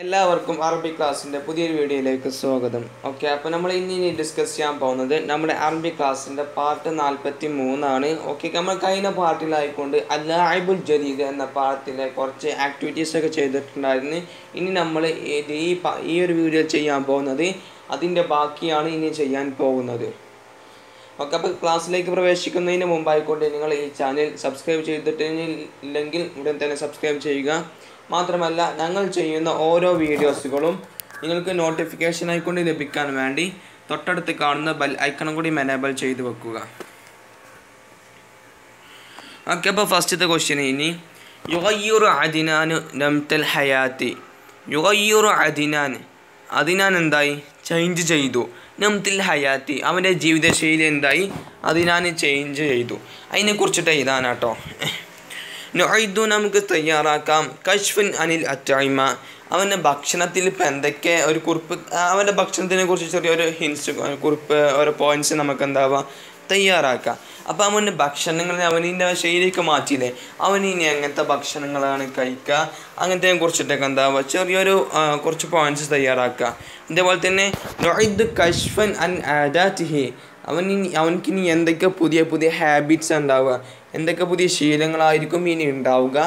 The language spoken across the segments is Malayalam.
എല്ലാവർക്കും അറബി ക്ലാസ്സിൻ്റെ പുതിയൊരു വീഡിയോയിലേക്ക് സ്വാഗതം. ഓക്കെ, അപ്പോൾ നമ്മൾ ഇനി ഡിസ്കസ് ചെയ്യാൻ പോകുന്നത് നമ്മുടെ അറബി ക്ലാസ്സിൻ്റെ പാർട്ട് 43 ഓക്കെ, നമ്മൾ കഴിഞ്ഞ പാർട്ടിലായിക്കൊണ്ട് അല്ലാഇബുൽ ജദീദ് എന്ന പാഠത്തിലെ കുറച്ച് ആക്ടിവിറ്റീസൊക്കെ ചെയ്തിട്ടുണ്ടായിരുന്നു. ഇനി നമ്മൾ ഈ ഒരു വീഡിയോ ചെയ്യാൻ പോകുന്നത് അതിൻ്റെ ബാക്കിയാണ് ഇനി ചെയ്യാൻ പോകുന്നത്. ഓക്കെ, അപ്പോൾ ക്ലാസ്സിലേക്ക് പ്രവേശിക്കുന്നതിന് മുമ്പായിക്കൊണ്ട് നിങ്ങൾ ഈ ചാനൽ സബ്സ്ക്രൈബ് ചെയ്തിട്ടില്ലെങ്കിൽ ഉടൻ തന്നെ സബ്സ്ക്രൈബ് ചെയ്യുക. മാത്രമല്ല, ഞങ്ങൾ ചെയ്യുന്ന ഓരോ വീഡിയോസുകളും നിങ്ങൾക്ക് നോട്ടിഫിക്കേഷൻ ആയിക്കൊണ്ട് ലഭിക്കാൻ വേണ്ടി തൊട്ടടുത്ത് കാണുന്ന ബെൽ ഐക്കണും കൂടി എനേബിൾ ചെയ്ത് വെക്കുക. ഓക്കെ, അപ്പോൾ ഫസ്റ്റത്തെ ക്വസ്റ്റ്യൻ ഇനി യുഗയ്യുറു അദിനാനു നംതൽ ഹയാത്തി. യുഗയ്യുറു അദിനാൻ എന്തായി? ചേഞ്ച് ചെയ്തു. നംതിൽ ഹയാത്തി അവൻ്റെ ജീവിതശൈലി എന്തായി? അതിനാൻ ചേഞ്ച് ചെയ്തു. അതിനെക്കുറിച്ചിട്ട് എഴുതാനാട്ടോ. നുഐദു നമുക്ക് തയ്യാറാക്കാം. കശ്ഫുൻ അനിൽ അറ്റൈമ അവൻ്റെ ഭക്ഷണത്തിൽ ഇപ്പം എന്തൊക്കെ ഒരു കുറിപ്പ്, അവൻ്റെ ഭക്ഷണത്തിനെ കുറിച്ച് ചെറിയൊരു ഹിൻസ് കുറിപ്പ് ഓരോ പോയിൻറ്റ്സ് നമുക്ക് എന്താവാം തയ്യാറാക്കാം. അപ്പോൾ അവൻ്റെ ഭക്ഷണങ്ങൾ അവനിൻ്റെ ശൈലിക്ക് മാറ്റിയില്ലേ, അവനിനി എങ്ങനത്തെ ഭക്ഷണങ്ങളാണ് കഴിക്കുക അങ്ങനത്തെ കുറിച്ചിട്ടൊക്കെ എന്താവുക ചെറിയൊരു കുറച്ച് പോയിൻറ്റ്സ് തയ്യാറാക്കുക. അതേപോലെ തന്നെ നുഐദു കശ്ഫൻ അൻ ആദാതിഹി അവൻക്കിനി എന്തൊക്കെ പുതിയ പുതിയ ഹാബിറ്റ്സ് ഉണ്ടാവുക, എന്തൊക്കെ പുതിയ ശീലങ്ങളായിരിക്കും ഇനി ഉണ്ടാവുക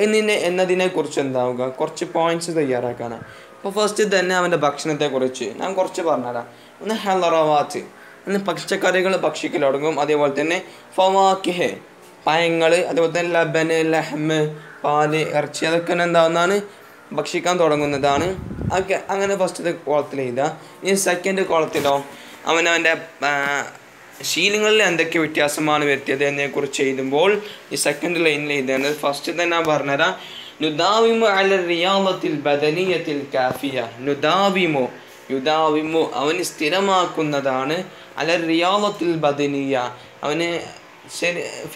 എന്നതിനെക്കുറിച്ച് എന്താവുക കുറച്ച് പോയിൻറ്റ്സ് തയ്യാറാക്കാനാണ്. അപ്പോൾ ഫസ്റ്റ് തന്നെ അവൻ്റെ ഭക്ഷണത്തെക്കുറിച്ച് ഞാൻ കുറച്ച് പറഞ്ഞുതരാം. ഒന്ന് ഹലറവാത്ത്, ഒന്ന് പച്ചക്കറികൾ ഭക്ഷിക്കൽ തുടങ്ങും. അതേപോലെ തന്നെ ഫവാക്കിഹ് പഴങ്ങൾ, അതേപോലെ തന്നെ ലബന്, ലഹ്മ്, പാല്, ഇറച്ചി അതൊക്കെ എന്താവുന്നതാണ് ഭക്ഷിക്കാൻ തുടങ്ങുന്നതാണ്. ഓക്കെ, അങ്ങനെ ഫസ്റ്റത്തെ കോളത്തിൽ എഴുതുക. ഇനി സെക്കൻഡ് കോളത്തിലോ അവനവൻ്റെ ശീലങ്ങളിൽ എന്തൊക്കെ വ്യത്യാസമാണ് വരുത്തിയത് എന്നതിനെക്കുറിച്ച് എഴുതുമ്പോൾ ഈ സെക്കൻഡ് ലൈനിൽ എഴുതേണ്ടത് ഫസ്റ്റ് തന്നെ ഞാൻ പറഞ്ഞുതരാം. നുദാവിമു അല റിയാദത്തിൽ ബദനിയത്തിൽ കാഫിയ. യുദാവിമു അവന് സ്ഥിരമാക്കുന്നതാണ്. അല റിയാദത്തിൽ ബദനിയ അവന്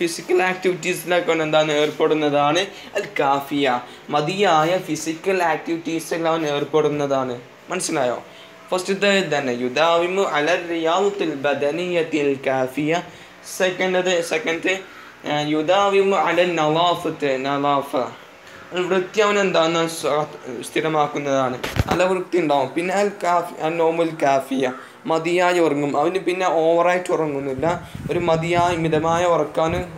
ഫിസിക്കൽ ആക്ടിവിറ്റീസിലൊക്കെ എന്താണ് ഏർപ്പെടുന്നതാണ്. അൽ കാഫിയ മതിയായ ഫിസിക്കൽ ആക്ടിവിറ്റീസിൽ അവൻ ഏർപ്പെടുന്നതാണ്. മനസ്സിലായോ? ഫസ്റ്റത്തെ തന്നെ യുദാവിമു അല റിയാദത്തിൽ ബദനിയത്തിൽ കാഫിയ. സെക്കൻഡ് യുദാവിമു അല നലാഫ വൃത്തി അവൻ എന്താണ് സ്ഥിരമാക്കുന്നതാണ്. നല്ല വൃത്തി ഉണ്ടാവും. പിന്നെ അൽ കാഫി അൽ നോമുൽ കാഫിയ മതിയായി ഉറങ്ങും. അവന് പിന്നെ ഓവറായിട്ട് ഉറങ്ങുന്നില്ല, ഒരു മതിയായ മിതമായ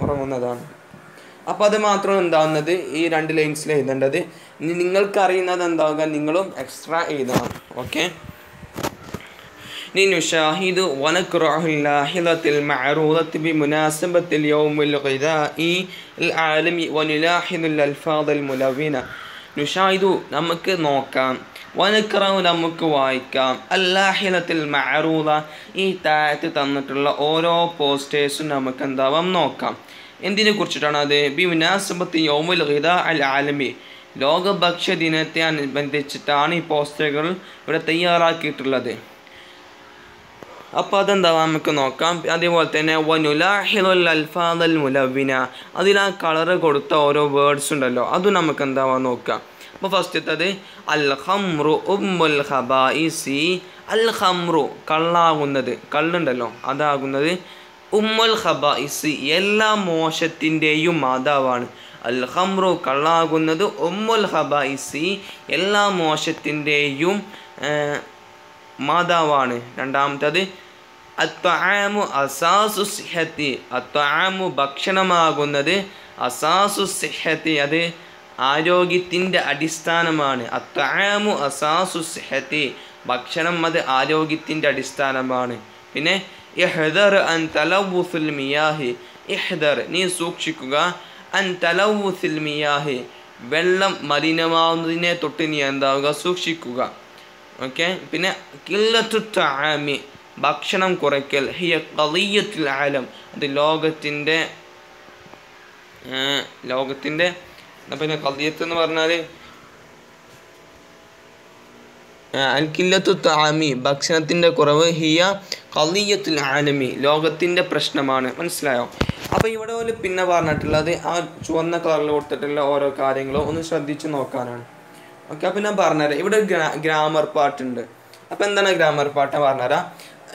ഉറങ്ങുന്നതാണ്. അപ്പോൾ അത് മാത്രം എന്താവുന്നത് ഈ 2 ലൈൻസിൽ എഴുതേണ്ടത്. ഇനി നിങ്ങൾക്കറിയുന്നത് എന്താവുക നിങ്ങളും എക്സ്ട്രാ എഴുതണം. ഓക്കെ, نشاهد ونقرأ اللاحظة المعروضة بمناسبة اليوم الغذائي العالمي ونلاحظ الألفاظ الملونة. نشاهد നമുക്ക് നോക്കാം, വനഖറഉ നമുക്ക് വായിക്കാം, അല്ലാഹിലത്തിൽ മഅറൂദ ഈ താഴത്ത് തന്നിട്ടുള്ള ഓരോ പോസ്റ്റേഴ്സും നമുക്ക് എന്താവാം നോക്കാം. എന്തിനെ കുറിച്ചിട്ടാണ് അത്? ബിമുനാസബത്തി യൗമുൽ ഗിദാ അൽ ആലമി ലോക ഭക്ഷ്യ ദിനത്തെ അനുബന്ധിച്ചിട്ടാണ് ഈ പോസ്റ്ററുകൾ ഇവിടെ തയ്യാറാക്കിയിട്ടുള്ളത്. അപ്പോൾ അതെന്താവാം നമുക്ക് നോക്കാം. അതേപോലെ തന്നെ വനുലാഹിലുൽ അൽഫാദൽ മുലവിന അതിൽ ആ കളറ് കൊടുത്ത ഓരോ വേർഡ്സ് ഉണ്ടല്ലോ അതും നമുക്ക് എന്താവാം നോക്കാം. അപ്പോൾ ഫസ്റ്റത്തത് അൽ ഖംറു ഉമ്മുൽ ഖബായിസി. അൽ ഖംറു കള്ളാകുന്നത്, കള്ളുണ്ടല്ലോ അതാകുന്നത്. ഉമ്മുൽ ഖബായിസി എല്ലാ മോശത്തിൻ്റെയും മാതാവാണ്. അൽ ഖംറു കള്ളാകുന്നത്, ഉമ്മുൽ ഖബായിസി എല്ലാ മോശത്തിൻ്റെയും മാതാവാണ്. രണ്ടാമത്തത് അത്വആമു അസാസു സിഹത്തി. അത്വആമു ഭക്ഷണമാകുന്നത്, അസാസു സിഹത്തി അത് ആരോഗ്യത്തിൻ്റെ അടിസ്ഥാനമാണ്. അത്വആമു അസാസു സിഹത്തി ഭക്ഷണം അത് ആരോഗ്യത്തിൻ്റെ അടിസ്ഥാനമാണ്. പിന്നെ ഇഹ്ദർ അൻ തലവുസുൽ മിയാഹി. ഇഹ്ദർ നീ സൂക്ഷിക്കുക, അൻ തലവുസുൽ മിയാഹി വെള്ളം മലിനമാവുന്നതിനെ തൊട്ട് നീ എന്താവുക സൂക്ഷിക്കുക. ഓക്കെ, പിന്നെ ഖില്ലത്തു തആമി ഭക്ഷണം കുറയ്ക്കൽ. ഹിയ ഖളിയ്യത്തുൽ ആലം അത് ലോകത്തിൻ്റെ പിന്നെ ഖളിയ്യത്ത് എന്ന് പറഞ്ഞാൽ അൽ ഖില്ലത്തു തആമി ഭക്ഷണത്തിൻ്റെ കുറവ്. ഹിയ ഖളിയ്യത്തുൽ ആലമി ലോകത്തിൻ്റെ പ്രശ്നമാണ്. മനസ്സിലായോ? അപ്പോൾ ഇവിടെ പോലെ പിന്നെ പറഞ്ഞിട്ടുള്ളത് ആ ചുവന്ന കളറിൽ കൊടുത്തിട്ടുള്ള ഓരോ കാര്യങ്ങളും ഒന്ന് ശ്രദ്ധിച്ച് നോക്കാനാണ്. ഓക്കെ, അപ്പോൾ ഞാൻ പറഞ്ഞുതരാം. ഇവിടെ ഗ്രാമർ പാട്ടുണ്ട്. അപ്പോൾ എന്താണ് ഗ്രാമർ പാട്ട് പറഞ്ഞുതരാം.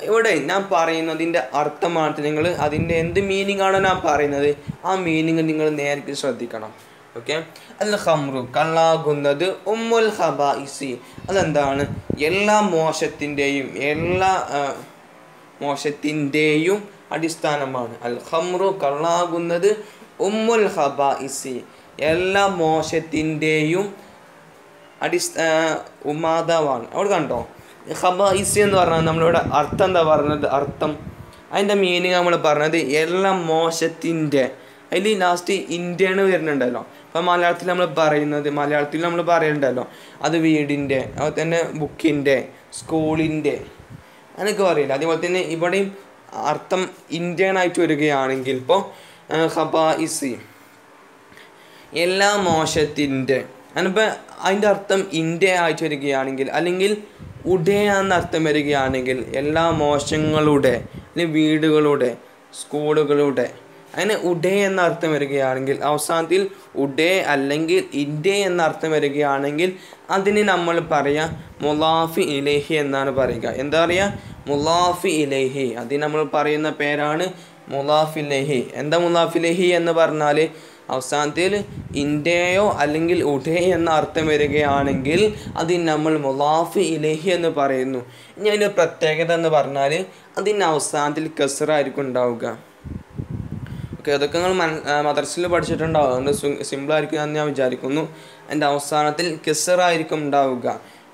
ഇവിടെ ഞാൻ പറയുന്നതിൻ്റെ അർത്ഥമാണ് നിങ്ങൾ അതിൻ്റെ എന്ത് മീനിങ് ആണോ ഞാൻ പറയുന്നത് ആ മീനിങ് നിങ്ങൾ നേരിട്ട് ശ്രദ്ധിക്കണം. ഓക്കെ. അൽ ഖംറു കള്ളാകുന്നത് ഉമ്മുൽ ഖബായിസി അതെന്താണ്? എല്ലാ മോശത്തിൻ്റെയും അടിസ്ഥാനമാണ്. അൽ ഖംറു കള്ളാകുന്നത് ഉമ്മുൽ ഖബായിസി എല്ലാ മോശത്തിൻ്റെയും മാതാവാണ്. അവിടെ കണ്ടോ ഖബായിസി എന്ന് പറഞ്ഞാൽ നമ്മളിവിടെ അർത്ഥം എന്താ പറഞ്ഞത്? അർത്ഥം അതിൻ്റെ മീനിങ് നമ്മൾ പറഞ്ഞത് എല്ലാ മോശത്തിൻ്റെ, അതിൽ ലാസ്റ്റ് ഇന്ത്യയാണ് വരുന്നുണ്ടല്ലോ. അപ്പോൾ മലയാളത്തിൽ നമ്മൾ പറയുന്നുണ്ടല്ലോ അത് വീടിൻ്റെ, അതുപോലെ തന്നെ ബുക്കിൻ്റെ, സ്കൂളിൻ്റെ അങ്ങനെയൊക്കെ പറയില്ല. അതേപോലെ തന്നെ ഇവിടെയും അർത്ഥം ഇന്ത്യൻ ആയിട്ട് വരികയാണെങ്കിൽ ഇപ്പോൾ ഖബായിസി എല്ലാ മോശത്തിൻ്റെ അതിനിപ്പോൾ അതിൻ്റെ അർത്ഥം ഇന്ത്യ ആയിട്ട് വരികയാണെങ്കിൽ, അല്ലെങ്കിൽ ഉടയ എന്ന അർത്ഥം വരികയാണെങ്കിൽ എല്ലാ മോശങ്ങളുടെ, അല്ലെങ്കിൽ വീടുകളുടെ, സ്കൂളുകളുടെ, അങ്ങനെ ഉടയ എന്ന അർത്ഥം വരികയാണെങ്കിൽ, അവസാനത്തിൽ ഉടയ അല്ലെങ്കിൽ ഇന്ത്യ എന്ന അർത്ഥം വരികയാണെങ്കിൽ അതിന് നമ്മൾ പറയുക മുലാഫി ഇലൈഹി എന്നാണ് പറയുക. എന്താ പറയുക? മുലാഫി ഇലൈഹി. അതിന് നമ്മൾ പറയുന്ന പേരാണ് മുലാഫി ഇലൈഹി. എന്താ മുലാഫി ഇലൈഹി എന്ന് പറഞ്ഞാൽ അവസാനത്തിൽ ഇന്ത്യയോ അല്ലെങ്കിൽ ഉടയ എന്ന അർത്ഥം വരികയാണെങ്കിൽ അതിന് നമ്മൾ മുലാഫി ഇലൈഹി എന്ന് പറയുന്നു. ഇനി അതിൻ്റെ പ്രത്യേകത എന്ന് പറഞ്ഞാൽ അതിന് അവസാനത്തിൽ കസ്റായിരിക്കും ഉണ്ടാവുക. ഓക്കെ, അതൊക്കെ നിങ്ങൾ മദ്രസയിൽ പഠിച്ചിട്ടുണ്ടാവും, അതുകൊണ്ട് സിമ്പിളായിരിക്കും എന്ന് ഞാൻ വിചാരിക്കുന്നു. അതിൻ്റെ അവസാനത്തിൽ കസ്റായിരിക്കും ഉണ്ടാവുക.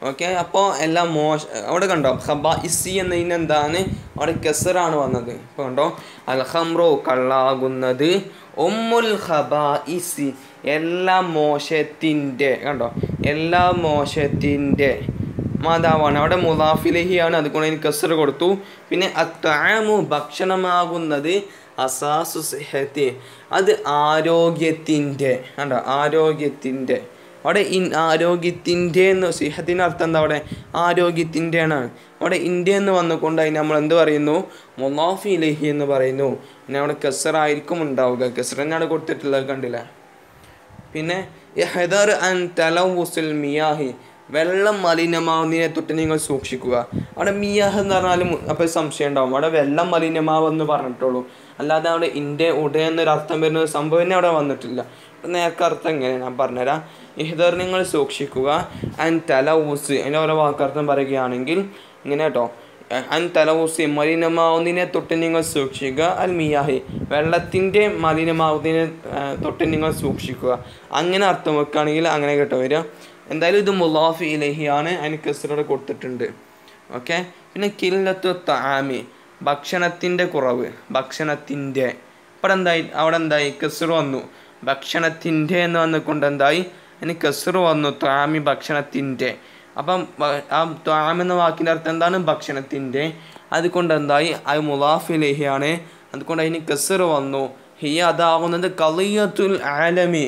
ഓക്കെ, അപ്പോൾ എല്ലാം അവിടെ കണ്ടോ ഖബായിസി എന്നതിന് എന്താണ്? അവിടെ കസ്റാണ് വന്നത്. ഇപ്പോൾ കണ്ടോ അൽ ഖംറു കള്ളാകുന്നത് ഉമ്മുൽ ഖബായിസി എല്ലാ മോശത്തിൻ്റെ, കണ്ടോ എല്ലാ മോശത്തിൻ്റെ മാതാവാണ്. അവിടെ മുലാഫിലഹിയാണ്, അതുകൊണ്ട് അതിന് കസ്റ് കൊടുത്തു. പിന്നെ അത്അമു ഭക്ഷണമാകുന്നത് അസാസു സിഹത്തി അത് ആരോഗ്യത്തിൻ്റെ, കണ്ടോ ആരോഗ്യത്തിൻ്റെ. അവിടെ ആരോഗ്യത്തിൻ്റെ എന്ന് സിഹത്തിൻ്റെ അർത്ഥം എന്താ? അവിടെ ആരോഗ്യത്തിൻ്റെ ആണ്. അവിടെ ഇന്ത്യ എന്ന് വന്നുകൊണ്ട് അതിന് നമ്മൾ എന്ത് പറയുന്നു? മുലാഫി ഇലൈഹി എന്ന് പറയുന്നു. പിന്നെ അവിടെ കസ്റായിരിക്കും ഉണ്ടാവുക. കസ്റ് തന്നെയാണ് കൊടുത്തിട്ടുള്ളത്, കണ്ടില്ല. പിന്നെ ഇഹ്ദർ അൻ തലവുസുൽ മിയാഹി വെള്ളം മലിനമാവുന്നതിനെ തൊട്ട് നിങ്ങൾ സൂക്ഷിക്കുക. അവിടെ മിയാഹ് എന്ന് പറഞ്ഞാലും അപ്പോൾ സംശയം ഉണ്ടാവും. അവിടെ വെള്ളം മലിനമാവെന്ന് പറഞ്ഞിട്ടുള്ളൂ, അല്ലാതെ അവിടെ ഇന്ത്യ ഉടയ എന്നൊരു അർത്ഥം വരുന്ന സംഭവം തന്നെ അവിടെ വന്നിട്ടില്ല. അപ്പം നേരത്തെ അർത്ഥം എങ്ങനെ ഞാൻ പറഞ്ഞുതരാം. ഇഹ്ദർ നിങ്ങൾ സൂക്ഷിക്കുക, അൻ തലവുസ് അതിൻ്റെ ഓരോ വാക്കർത്ഥം പറയുകയാണെങ്കിൽ ഇങ്ങനെ കേട്ടോ. അൻ തലവുസ് മലിനമാവുന്നതിനെ തൊട്ട് നിങ്ങൾ സൂക്ഷിക്കുക, അൽ മിയാഹി വെള്ളത്തിൻ്റെ മലിനമാവുന്നതിനെ തൊട്ട് നിങ്ങൾ സൂക്ഷിക്കുക. അങ്ങനെ അർത്ഥം വെക്കുകയാണെങ്കിൽ അങ്ങനെ കേട്ടോ വരിക. എന്തായാലും ഇത് മുലാഫി ഇലൈഹിയാണ്, അതിന് കസ്റ കൊടുത്തിട്ടുണ്ട്. ഓക്കെ. പിന്നെ കില്ലത്തു തആമി ഭക്ഷണത്തിൻ്റെ കുറവ്, ഭക്ഷണത്തിൻ്റെ അവിടെ എന്തായി? കസ്റ വന്നു. ഭക്ഷണത്തിൻ്റെ എന്ന് വന്നുകൊണ്ട് എന്തായി? അതിന് കസ്റ വന്നു. തആമി ഭക്ഷണത്തിൻ്റെ. അപ്പം ആ തആം എന്ന വാക്കിൻ്റെ അർത്ഥം എന്താണ്? ഭക്ഷണത്തിൻ്റെ. അതുകൊണ്ട് എന്തായി? അത് മുലാഫി ഇലൈഹിയാണ്, അതുകൊണ്ട് അതിന് കസ്റ വന്നു. ഹിയ അതാകുന്നത് ഖളിയത്തുൽ ആലമി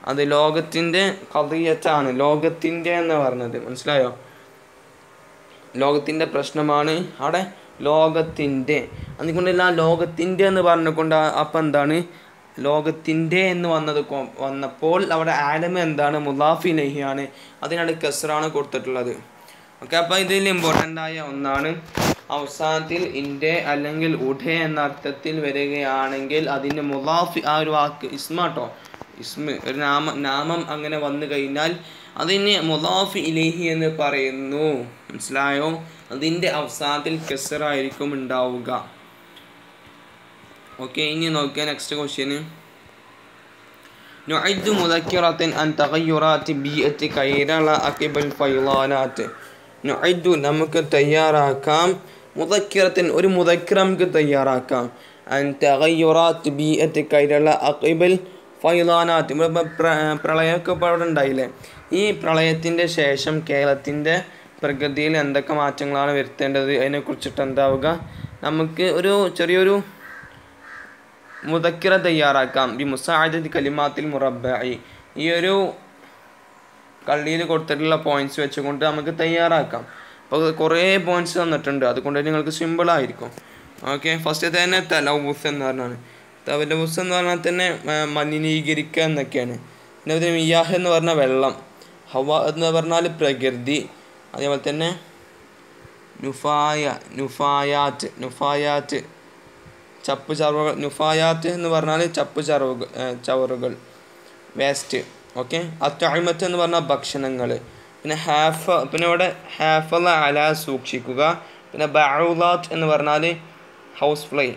അത് ലോകത്തിൻ്റെ ഖളിയത്താണ്, ലോകത്തിൻ്റെ എന്ന് പറഞ്ഞത് മനസ്സിലായോ? ലോകത്തിൻ്റെ പ്രശ്നമാണ് അവിടെ ലോകത്തിൻ്റെ. അതുകൊണ്ടല്ല ലോകത്തിൻ്റെ എന്ന് പറഞ്ഞുകൊണ്ട് അപ്പം എന്താണ്? ലോകത്തിൻ്റെ എന്ന് വന്നപ്പോൾ അവിടെ ആലമ് എന്താണ്? മുലാഫി ഇലൈഹിയാണ്, അതിനാണ് കസ്റാണ് കൊടുത്തിട്ടുള്ളത്. ഓക്കെ, അപ്പോൾ ഇതിൽ ഇമ്പോർട്ടൻ്റ് ആയ ഒന്നാണ് അവസാനത്തിൽ ഇന്ത്യ അല്ലെങ്കിൽ ഉടയ എന്ന അർത്ഥത്തിൽ വരികയാണെങ്കിൽ അതിന് മുലാഫി ആ ഒരു വാക്ക് ഇസ്മാട്ടോ, ഇസ്മ ഒരു നാമം അങ്ങനെ വന്നു കഴിഞ്ഞാൽ അതിന് മുലാഫി ഇലൈഹി എന്ന് പറയുന്നു. മനസ്സിലായോ? അതിൻ്റെ അവസാനത്തിൽ കസ്റായിരിക്കും ഉണ്ടാവുക. ഓക്കെ, ഇനി നോക്കിയാൽ നെക്സ്റ്റ് ക്വസ്റ്റ്യന് നുഇദ്ദു മുദക്കിറത്തൻ അൻ തഗയ്യുറാത്തി ബിഅത്തി കൈറള അഖിബൽ ഫൈളാനാത്ത്. നുഇദ്ദു നമുക്ക് തയ്യാറാക്കാം, മുദക്കിറത്തൻ ഒരു മുദക്കിറ നമുക്ക് തയ്യാറാക്കാം, അൻ തഗയ്യുറാത്തി ബിഅത്തി കൈറള അഖിബൽ ഫൈളാനാത്ത്. പ്രളയമൊക്കെ ഇപ്പോൾ അവിടെ ഉണ്ടായില്ലേ? ഈ പ്രളയത്തിൻ്റെ ശേഷം കേരളത്തിൻ്റെ പ്രകൃതിയിൽ എന്തൊക്കെ മാറ്റങ്ങളാണ് വരുത്തേണ്ടത് അതിനെക്കുറിച്ചിട്ട് എന്താവുക? നമുക്ക് ഒരു ചെറിയൊരു മുദക്കിറ തയ്യാറാക്കാം. ബി മുസാഅദത്തി കലിമാത്തിൽ മുറബ്ബഇ ഈ ഒരു കള്ളിയിൽ കൊടുത്തിട്ടുള്ള പോയിന്റ്സ് വെച്ചുകൊണ്ട് നമുക്ക് തയ്യാറാക്കാം. അപ്പോൾ കുറേ പോയിന്റ്സ് തന്നിട്ടുണ്ട്, അതുകൊണ്ട് നിങ്ങൾക്ക് സിമ്പിളായിരിക്കും. ഓക്കെ, ഫസ്റ്റ് തന്നെ തലവുസ് എന്ന് പറഞ്ഞാണ്. തലവുസ് എന്ന് പറഞ്ഞാൽ തന്നെ മലിനീകരിക്കുക എന്നൊക്കെയാണ്. പിന്നെ മിയാഹ് എന്ന് പറഞ്ഞാൽ വെള്ളം, ഹവ എന്ന് പറഞ്ഞാൽ പ്രകൃതി, അതേപോലെ തന്നെ നുഫായാത്ത് ചപ്പ് ചവറുകൾ. നുഫായാത്ത് എന്ന് പറഞ്ഞാൽ ചപ്പ് ചവറുകൾ. വേസ്റ്റ്. ഓക്കെ, അത്അഇമത്ത് എന്ന് പറഞ്ഞാൽ ഭക്ഷണങ്ങൾ. പിന്നെ പിന്നെ ഇവിടെ ഹാഫള അല സൂക്ഷിക്കുക. പിന്നെ ബഅഉലാത്ത് എന്ന് പറഞ്ഞാൽ ഹൗസ് ഫ്ലൈ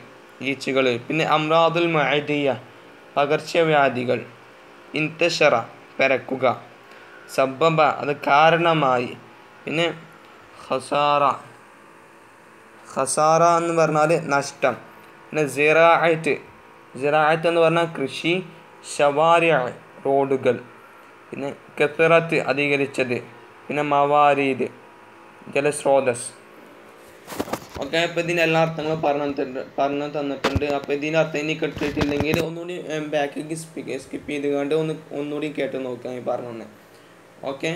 ഈച്ചകൾ. പിന്നെ അംറാദുൽ മഅദിയ പകർച്ചവ്യാധികൾ. ഇൻതശറ പരക്കുക. സബബ അത് കാരണമായി. പിന്നെ ഖസാറ എന്ന് പറഞ്ഞാൽ നഷ്ടം. പിന്നെ സിറാഅത്ത് എന്ന് പറഞ്ഞാൽ കൃഷി. ശവാരിഅ റോഡുകൾ. പിന്നെ കസറത്ത് അധികരിച്ചത്. പിന്നെ മവാരീദ് ജലസ്രോതസ്. ഓക്കെ, അപ്പോൾ ഇതിൻ്റെ എല്ലാ അർത്ഥങ്ങളും പറഞ്ഞു തന്നിട്ടുണ്ട്. അപ്പോൾ ഇതിൻ്റെ അർത്ഥം ഇനി കേട്ടിട്ടില്ലെങ്കിൽ ഒന്നുകൂടി ബാക്കിലേക്ക് സ്കിപ്പ് ചെയ്ത് കണ്ട് ഒന്നുകൂടി കേട്ട് നോക്കുക ഈ പറഞ്ഞു. ഓക്കെ,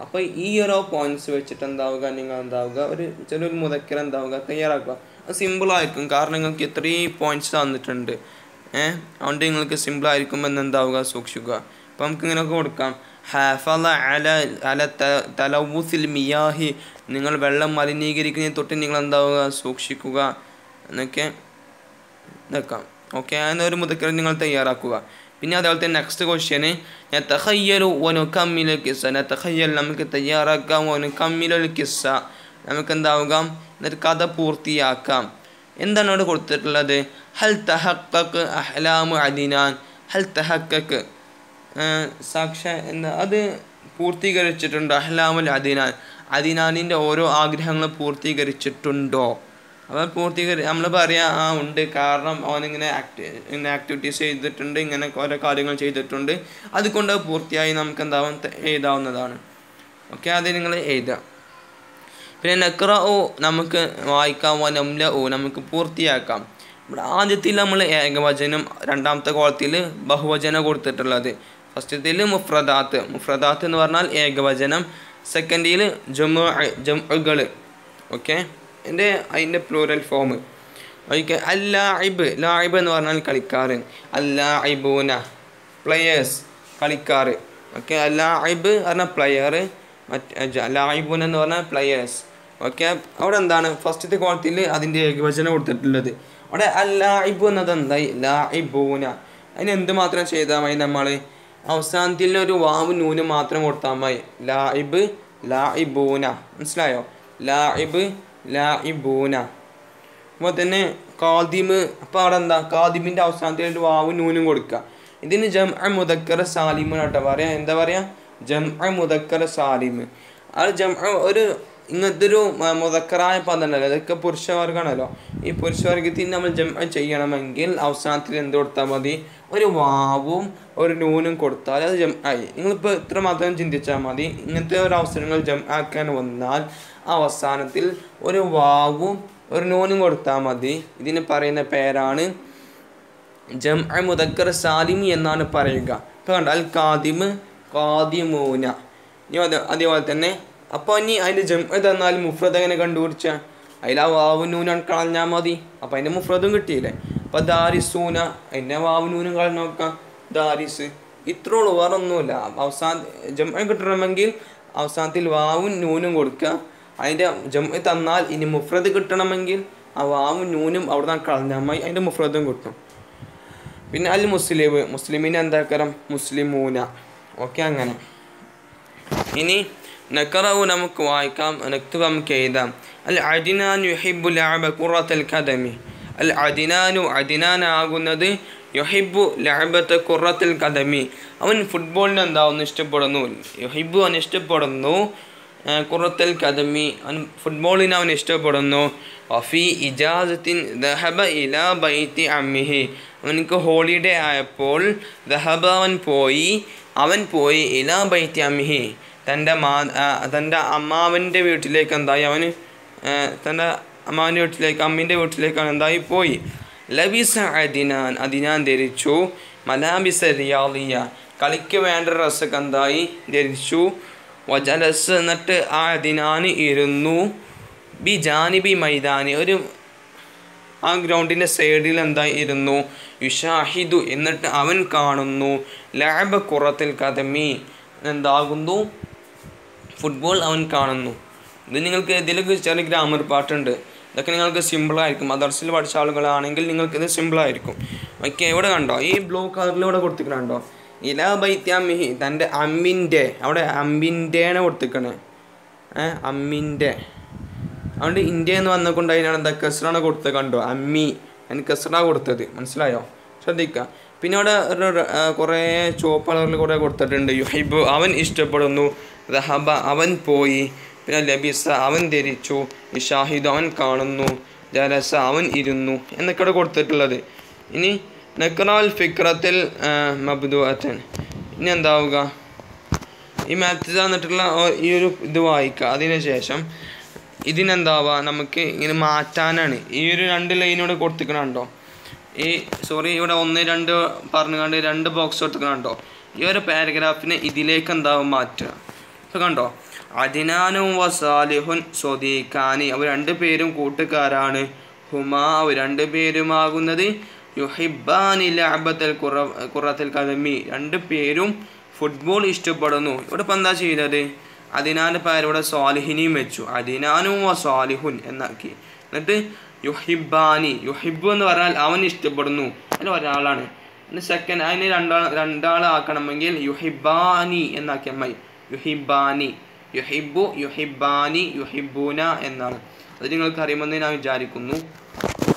അപ്പോൾ ഈ ഒരു പോയിന്റ്സ് വെച്ചിട്ട് എന്താവുക, നിങ്ങൾ എന്താവുക ഒരു ചെറിയൊരു മുതക്കർ എന്താവുക തയ്യാറാക്കുക. അത് സിമ്പിളായിരിക്കും, കാരണം നിങ്ങൾക്ക് ഇത്രയും പോയിന്റ്സ് തന്നിട്ടുണ്ട്. അതുകൊണ്ട് നിങ്ങൾക്ക് സിമ്പിളായിരിക്കും എന്നെന്താവുക സൂക്ഷിക്കുക. അപ്പോൾ നമുക്ക് ഇങ്ങനെയൊക്കെ കൊടുക്കാം. ഹാഫള അല തലവുസിൽ മിയാഹി നിങ്ങൾ വെള്ളം മലിനീകരിക്കുന്നതിന് തൊട്ട് നിങ്ങൾ എന്താവുക സൂക്ഷിക്കുക എന്നൊക്കെ നിൽക്കാം. ഓക്കെ, അതിനൊരു മുതക്കർ നിങ്ങൾ തയ്യാറാക്കുക. പിന്നെ അതേപോലെ തന്നെ നെക്സ്റ്റ് ക്വസ്റ്റ്യന് തഖയ്യലു വനുകമ്മിലു കിസ്സ. തഖയ്യൽ നമുക്ക് തയ്യാറാക്കാം. വനുകമ്മിലുൽ കിസ്സ നമുക്ക് എന്താവുക എന്നിട്ട് കഥ പൂർത്തിയാക്കാം. എന്താണ് അവിടെ കൊടുത്തിട്ടുള്ളത്? ഹൽ തഹഖഖ് അഹ്ലാമു അദിനാൻ. ഹൽ തഹഖഖ് എന്താ അത് പൂർത്തീകരിച്ചിട്ടുണ്ടോ? അഹ്ലാമുൽ അദിനാൻ അദിനാനിൻ്റെ ഓരോ ആഗ്രഹങ്ങളും പൂർത്തീകരിച്ചിട്ടുണ്ടോ? അപ്പോൾ നമ്മൾ പറയാം ഉണ്ട്, കാരണം അവനിങ്ങനെ ആക്ടിവിറ്റീസ് ചെയ്തിട്ടുണ്ട്, ഇങ്ങനെ ഓരോ കാര്യങ്ങൾ ചെയ്തിട്ടുണ്ട്, അതുകൊണ്ട് പൂർത്തിയായി നമുക്ക് എന്താവും എഴുതാവുന്നതാണ്. ഓക്കെ, അത് നിങ്ങൾ എഴുതാം. പിന്നെ നഖ്റഉ നമുക്ക് വായിക്കാം. വനംലഉ നമുക്ക് പൂർത്തിയാക്കാം. ഇവിടെ ആദ്യത്തിൽ നമ്മൾ ഏകവചനം, രണ്ടാമത്തെ കോളത്തിൽ ബഹുവചനം കൊടുത്തിട്ടുള്ളത്. ഫസ്റ്റത്തിൽ മുഫ്രദാത്ത് എന്ന് പറഞ്ഞാൽ ഏകവചനം. സെക്കൻഡിൽ ജംഉകൾ. ഓക്കെ, അതിൻ്റെ പ്ലൂറൽ ഫോം. ഓക്കെ, അല്ലാഇബ് എന്ന് പറഞ്ഞാൽ കളിക്കാർ. അല്ലാഇബൂന പ്ലെയേഴ്സ് കളിക്കാർ. ഓക്കെ, അല്ലാഇബ് പറഞ്ഞാൽ പ്ലെയർ, ലാഇബൂന എന്ന് പറഞ്ഞാൽ പ്ലെയേഴ്സ്. ഓക്കെ, അവിടെ എന്താണ് ഫസ്റ്റത്തെ കോളത്തിൽ അതിൻ്റെ ഏകവചനം കൊടുത്തിട്ടുള്ളത്. അവിടെ അല്ലാഇബു എന്നത് എന്തായി? ലാഇബൂന. അതിന് എന്ത് മാത്രം ചെയ്താൽ മതി? നമ്മൾ അവസാനത്തിൽ ഒരു വാവ് നൂന് മാത്രം കൊടുത്താൽ മതി. ലാഇബ് ലാഇബൂന. മനസ്സിലായോ? ലാഇബ് ലാഇബൂന. അപ്പോൾ തന്നെ കാദിമ്. അപ്പോൾ അവിടെ എന്താ? കാദിമിൻ്റെ അവസാനത്തിൽ ഒരു വാവ് നൂനും കൊടുക്കുക. ഇതിന് ജംഅ മുദക്കർ സാലിം കേട്ടോ പറയാം. എന്താ പറയുക? ജംഅ മുദക്കർ സാലിം. അത് ജംഅ ഒരു ഇങ്ങനത്തെ ഒരു മുദക്കറായ പദം ഉണ്ടല്ലോ, അതൊക്കെ പുരുഷവർഗമാണല്ലോ. ഈ പുരുഷവർഗത്തിന് നമ്മൾ ജംഅ ചെയ്യണമെങ്കിൽ അവസാനത്തിൽ എന്ത് കൊടുത്താൽ മതി? ഒരു വാവും ഒരു നൂനും കൊടുത്താൽ അത് ജംഅയി. നിങ്ങളിപ്പോൾ ഇത്ര മാത്രം ചിന്തിച്ചാൽ മതി. ഇങ്ങനത്തെ ഒരു അവസരങ്ങൾ ജംഅക്കാൻ വന്നാൽ അവസാനത്തിൽ ഒരു വാവും ഒരു നൂനും കൊടുത്താൽ മതി. ഇതിന് പറയുന്ന പേരാണ് ജംഅ മുദക്കർ സാലിം എന്നാണ് പറയുക. ഇപ്പോൾ കണ്ടാൽ കാദിമ് കാദിമൂന. അതേപോലെ തന്നെ അപ്പോൾ ഇനി അതിൻ്റെ ജംഅ തന്നാൽ മുഫ്രദ് എങ്ങനെ കണ്ടുപിടിച്ചാൽ? അതിൽ ആ വാവും നൂനും കളഞ്ഞാൽ മതി. അപ്പോൾ അതിൻ്റെ മുഫ്രദും കിട്ടിയില്ലേ. അപ്പോൾ ദാരിസൂന, അതിൻ്റെ വാവും നൂനും കളഞ്ഞ് നോക്കാം. ദാരിസ്. ഇത്രയുള്ളൂ, വേറെ ഒന്നുമില്ല. ജംഅ കിട്ടണമെങ്കിൽ അവസാനത്തിൽ വാവും നൂനും കൊടുക്കുക. അതിൻ്റെ ജംഅ തന്നാൽ ഇനി മുഫ്രദ് കിട്ടണമെങ്കിൽ ആ വാവും നൂനും അവിടെ നിന്ന് കളഞ്ഞാൽ മതി, അതിൻ്റെ മുഫ്രദും കിട്ടും. പിന്നെ അൽ മുസ്ലിമിനെ എന്താക്കരം? മുസ്ലിമൂന. ഓക്കെ, അങ്ങനെ. ഇനി നഖറഉ നമുക്ക് വായിക്കാം. നക്തുബ് നമുക്ക് എഴുതാം. അൽ അദിനാൻ യുഹിബ്ബു ലഅബ ഖുറത്തുൽ ഖദമി. അൽ അദിനാനു അദിനാനാകുന്നത് യുഹിബ്ബു ലഅബത ഖുറത്തുൽ ഖദമി അവൻ ഫുട്ബോളിനെ എന്താവുന്നു? ഇഷ്ടപ്പെടുന്നു. യുഹിബ്ബു അവൻ ഇഷ്ടപ്പെടുന്നു. ഖുറത്തുൽ ഖദമി അവൻ ഫുട്ബോളിനെ അവൻ ഇഷ്ടപ്പെടുന്നു. വഫി ഇജാസത്തിൻ ദഹബ ഇലാ ബൈത്തി അമ്മിഹി അവനക്ക് ഹോളിഡേ ആയപ്പോൾ ദഹബ അവൻ പോയി ഇലാ ബൈത്തി അമ്മിഹി തൻ്റെ അമ്മാവൻ്റെ വീട്ടിലേക്ക് എന്തായി? അവന് തൻ്റെ അമ്മാവൻ്റെ വീട്ടിലേക്ക്, അമ്മീൻ്റെ വീട്ടിലേക്കാണ് എന്തായി പോയി. ലബിസ അദിനാൻ ധരിച്ചു. മലാബിസ റിയാദിയ കളിക്ക് വേണ്ട ഡ്രസ്സൊക്കെ എന്തായി? ധരിച്ചു. വജലസ് എന്നിട്ട് ആ അദിനാന് ഇരുന്നു. ബി ജാനിബി മൈതാനി ഒരു ആ ഗ്രൗണ്ടിൻ്റെ സൈഡിൽ എന്തായി ഇരുന്നു. യുഷാഹിദു എന്നിട്ട് അവൻ കാണുന്നു. ലഅബ ഖുറത്തുൽ ഖദമി എന്താകുന്നു? ഫുട്ബോൾ അവൻ കാണുന്നു. ഇത് നിങ്ങൾക്ക് ഇതിലൊക്കെ ചെറിയ ഗ്രാമർ പാട്ടുണ്ട്. ഇതൊക്കെ നിങ്ങൾക്ക് സിമ്പിളായിരിക്കും. മദർസിൽ പഠിച്ച ആളുകളാണെങ്കിൽ നിങ്ങൾക്കിത് സിമ്പിളായിരിക്കും. ഓക്കെ, ഇവിടെ കണ്ടോ? ഈ ബ്ലൂ കളറിൽ ഇവിടെ കൊടുത്തിട്ടുണ്ടോ? ഇലാ ബൈത്തി അമ്മിഹി തൻ്റെ അമ്മിൻ്റെ അവിടെ അമ്മിൻ്റെയാണ് കൊടുത്തിക്കണേ അമ്മിൻ്റെ അതുകൊണ്ട് ഇന്ത്യ എന്ന് വന്നുകൊണ്ട് അതിനാണ് എന്താ കസ്റാണ് കൊടുത്തത് കണ്ടോ അമ്മി അതിന് കസ്റാ കൊടുത്തത് മനസ്സിലായോ ശ്രദ്ധിക്കുക പിന്നെ അവിടെ കുറേ ചുവപ്പ് കളറിൽ കുറേ കൊടുത്തിട്ടുണ്ട് യുഹിബ് അവൻ ഇഷ്ടപ്പെടുന്നു റഹബ അവൻ പോയി പിന്നെ ലബിസ അവൻ ധരിച്ചു ഷാഹിദ് അവൻ കാണുന്നു ജലസ അവൻ ഇരുന്നു എന്നൊക്കെ ഇവിടെ കൊടുത്തിട്ടുള്ളത് ഇനി നക്റാൽ ഫിക്രത്തിൽ മബ്ദുഅത്തൻ ഇനി എന്താവുക ഈ മാത്സ് തന്നിട്ടുള്ള ഈ ഒരു ഇത് വായിക്കുക അതിനുശേഷം ഇതിനെന്താവുക നമുക്ക് ഇങ്ങനെ മാറ്റാനാണ് ഈ ഒരു 2 ലൈനോട് കൊടുത്തിക്കണുണ്ടോ ഇവിടെ 1 2 പറഞ്ഞുകൊണ്ട് 2 ബോക്സ് കൊടുത്തിക്കണുണ്ടോ ഈ ഒരു പാരഗ്രാഫിനെ ഇതിലേക്ക് എന്താവും മാറ്റുക ഇപ്പോൾ കണ്ടോ അദിനാനും വസാലിഹുൻ സ്വദീഖാനി അവർ 2 പേരും കൂട്ടുകാരാണ് ഹുമാ അവർ 2 പേരുമാകുന്നത് യുഹിബ്ബാനി ലഅബത്തൽ ഖുറത്തുൽ ഖദമി 2 പേരും ഫുട്ബോൾ ഇഷ്ടപ്പെടുന്നു ഇവിടെ ഇപ്പം എന്താ ചെയ്തത് അദിനാൻ്റെ പേര് ഇവിടെ സ്വാലിഹിനെയും വെച്ചു അദിനാനും വസാലിഹുൻ എന്നാക്കി എന്നിട്ട് യുഹിബ്ബാനി യുഹിബ് എന്ന് പറഞ്ഞാൽ അവൻ ഇഷ്ടപ്പെടുന്നു അതിൽ ഒരാളാണ് പിന്നെ സെക്കൻഡ് അതിന് രണ്ടാളാക്കണമെങ്കിൽ യുഹിബ്ബാനി എന്നാക്കിയ മൈ യുഹിബ്ബാനി യുഹിബു യുഹിബ്ബാനി യുഹിബൂന എന്നാണ് അത് നിങ്ങൾക്ക് അറിയുമെന്ന് ഞാൻ വിചാരിക്കുന്നു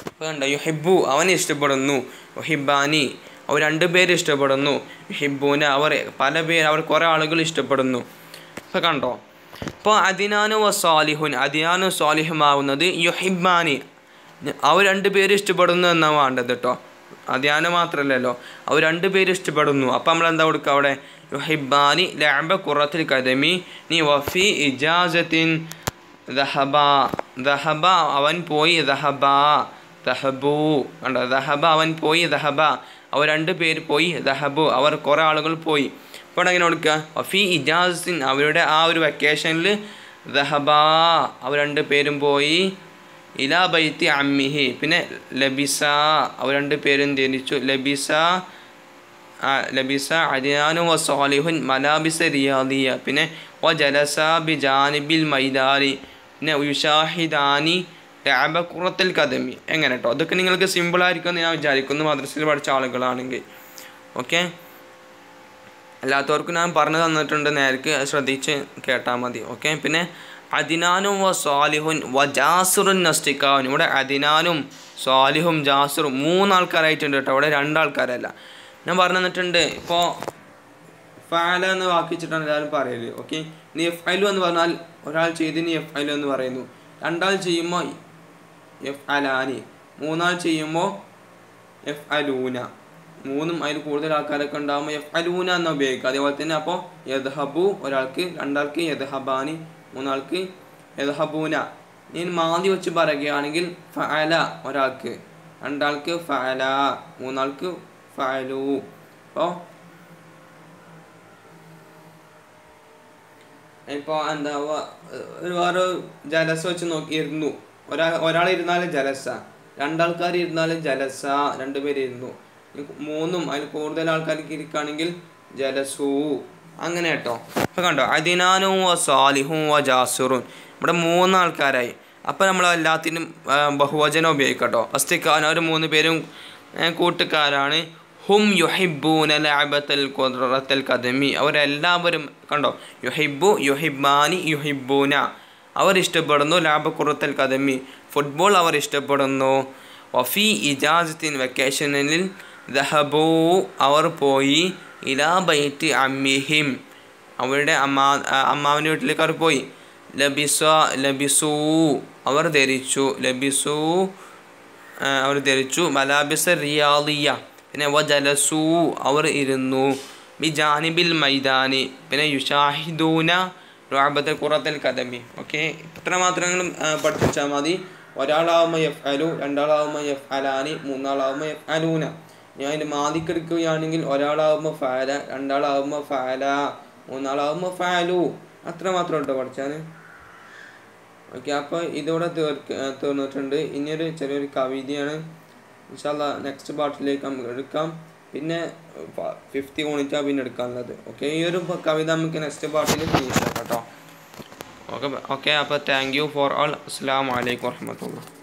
അപ്പോൾ കണ്ടോ യുഹിബു അവൻ ഇഷ്ടപ്പെടുന്നു യുഹിബ്ബാനി അവർ 2 പേര് ഇഷ്ടപ്പെടുന്നു യുഹിബൂന അവർ അവർ കുറേ ആളുകൾ ഇഷ്ടപ്പെടുന്നു അപ്പോൾ കണ്ടോ അപ്പോൾ അദിനാനു വസാലിഹുൻ അദിനാനു സ്വാലിഹുമാവുന്നത് യുഹിബ്ബാനി അവർ 2 പേര് ഇഷ്ടപ്പെടുന്നു എന്നാണ് വേണ്ടത് കേട്ടോ അദിനാന മാത്രമല്ലല്ലോ അവർ 2 പേര് ഇഷ്ടപ്പെടുന്നു അപ്പോൾ നമ്മൾ എന്താ കൊടുക്കുക അവിടെ യുഹിബ്ബാനി ലഅബ ഖുറത്തുൽ ഖദമി നീ വഫി ഇജാസത്തിൻ ദഹബ അവൻ പോയി ദഹബു കണ്ടോ ദഹബ അവൻ പോയി ദഹബ അവർ 2 പേര് പോയി ദഹബു അവർ കുറേ ആളുകൾ പോയി ഇപ്പോൾ എങ്ങനെ കൊടുക്കുക വഫി ഇജാസത്തിൻ അവരുടെ ആ ഒരു വെക്കേഷനിൽ ദഹബ അവർ 2 പേരും പോയി ഇലാ ബൈത്തി അമ്മിഹി പിന്നെ ലബിസ അവർ 2 പേരും ധരിച്ചു ലബിസ അദിനാനു വസാലിഹുൻ മലാബിസ റിയാദിയ പിന്നെ വജലസ ബിജാനിബിൽ മൈദാനി പിന്നെ യുഷാഹിദാനി ലഅബ ഖുറത്തുൽ ഖദമി എങ്ങനെ കേട്ടോ അതൊക്കെ നിങ്ങൾക്ക് സിമ്പിളായിരിക്കുമെന്ന് ഞാൻ വിചാരിക്കുന്നു മദ്രസയിൽ പഠിച്ച ആളുകളാണെങ്കിൽ ഓക്കെ അല്ലാത്തവർക്ക് ഞാൻ പറഞ്ഞു തന്നിട്ടുണ്ട് നേർക്ക് ശ്രദ്ധിച്ച് കേട്ടാൽ മതി ഓക്കെ പിന്നെ അദിനാനും വസാലിഹുൻ വജാസുറുൻ നസ്തിക്കാവുൻ ഇവിടെ അദിനാനും സ്വാലിഹും ജാസുറും 3 ആൾക്കാരായിട്ടുണ്ട് കേട്ടോ ഇവിടെ 2 ആൾക്കാരല്ല ഞാൻ പറഞ്ഞു തന്നിട്ടുണ്ട് ഇപ്പോൾ ഫഅല എന്ന് വാക്കിച്ചിട്ടാണ് എല്ലാവരും പറയല് ഓക്കെ ഇനി യഫ്അലു എന്ന് പറഞ്ഞാൽ ഒരാൾ ചെയ്തിന് യഫ്അലു എന്ന് പറയുന്നു 2 ആൾ ചെയ്യുമ്പോൾ യഫ്അലാനി 3 ആൾ ചെയ്യുമ്പോൾ യഫ്അലൂന 3 അതിൽ കൂടുതൽ ആൾക്കാരൊക്കെ ഉണ്ടാകുമ്പോൾ യഫ്അലൂന എന്ന് ഉപയോഗിക്കുക അതേപോലെ തന്നെ അപ്പോൾ യദ്ഹബു ഒരാൾക്ക് 2 ആൾക്ക് യദ്ഹബാനി 3 ആൾക്ക് യദ്ഹബൂന ഞാൻ മാതി വെച്ച് പറയുകയാണെങ്കിൽ ഫഅല ഒരാൾക്ക് 2 ആൾക്ക് ഫഅല 3 ആൾക്ക് ഫഅലു ഇപ്പോൾ എന്താ വേറെ ജലസ വെച്ച് നോക്കിയിരുന്നു ഒരാൾ ഇരുന്നാലും ജലസ 2 ആൾക്കാർ ഇരുന്നാലും ജലസ 2 പേര് ഇരുന്നു 3 അതിൽ കൂടുതൽ ആൾക്കാർക്ക് ഇരിക്കുകയാണെങ്കിൽ ജലസു അങ്ങനെ കേട്ടോ അപ്പോൾ കണ്ടോ അദിനാനും വസാലിഹും വജാസുറുൻ ഇവിടെ 3 ആൾക്കാരായി അപ്പോൾ നമ്മൾ എല്ലാത്തിനും ബഹുവചനം ഉപയോഗിക്കട്ടോ ഫസ്റ്റിക്കാൻ അവർ 3 പേരും കൂട്ടുകാരാണ് ഹും യുഹിബ്ബൂന ലഅബത്തൽ ഖുറത്തുൽ ഖദമി അവരെല്ലാവരും കണ്ടോ യുഹിബ്ബു യുഹിബ്ബാനി യുഹിബ്ബൂന അവർ ഇഷ്ടപ്പെടുന്നു ലഅബ ഖുറത്തുൽ ഖദമി ഫുട്ബോൾ അവർ ഇഷ്ടപ്പെടുന്നു വഫി ഇജാസത്തിൻ വെക്കേഷനിൽ ദഹബൂ അവർ പോയി ഇലാ ബൈത്തി അമ്മിഹിം അവരുടെ അമ്മാവിൻ്റെ വീട്ടിലേക്ക് അവർ പോയി ലബിസു അവർ ധരിച്ചു മലാബിസ റിയാദിയ പിന്നെ വജലസു അവർ ഇരുന്നു ബിജാനിബിൽ മൈദാനി പിന്നെ യുഷാഹിദൂന ലഅബത്തൽ ഖുറത്തുൽ ഖദമി ഓക്കെ ഇത്ര മാത്രങ്ങളും പഠിപ്പിച്ചാൽ മതി ഒരാളാവുമ്പോൾ യഫ്അലു 2 ആളാവുമ്പോൾ യഫ്അലാനി 3 ആളാവുമ്പോൾ യഫ്അലൂന ഞാൻ അതിൻ്റെ മാതിക്കെടുക്കുകയാണെങ്കിൽ ഒരാളാവുമ്പോൾ ഫഅല 2 ആളാവുമ്പോൾ ഫഅല 3 ആളാവുമ്പോൾ ഫഅലു അത്ര മാത്രം കേട്ടോ പഠിച്ചാൽ ഓക്കെ അപ്പോൾ ഇതോടെ തീർന്നിട്ടുണ്ട് ഇനിയൊരു ചെറിയൊരു കവിതയാണ് ഇൻഷാ അല്ലാഹ് നെക്സ്റ്റ് പാർട്ടിലേക്ക് നമുക്ക് എടുക്കാം പിന്നെ 50 യൂണിറ്റാണ് പിന്നെ എടുക്കാനുള്ളത് ഓക്കെ ഈ ഒരു കവിത നമുക്ക് നെക്സ്റ്റ് പാർട്ടിൽ ഫിനിഷ് ആക്കാം കേട്ടോ ഓക്കെ അപ്പോൾ താങ്ക് യു ഫോർ ഓൾ അസ്സലാമു അലൈക്കും വറഹ്മത്തുള്ളാഹി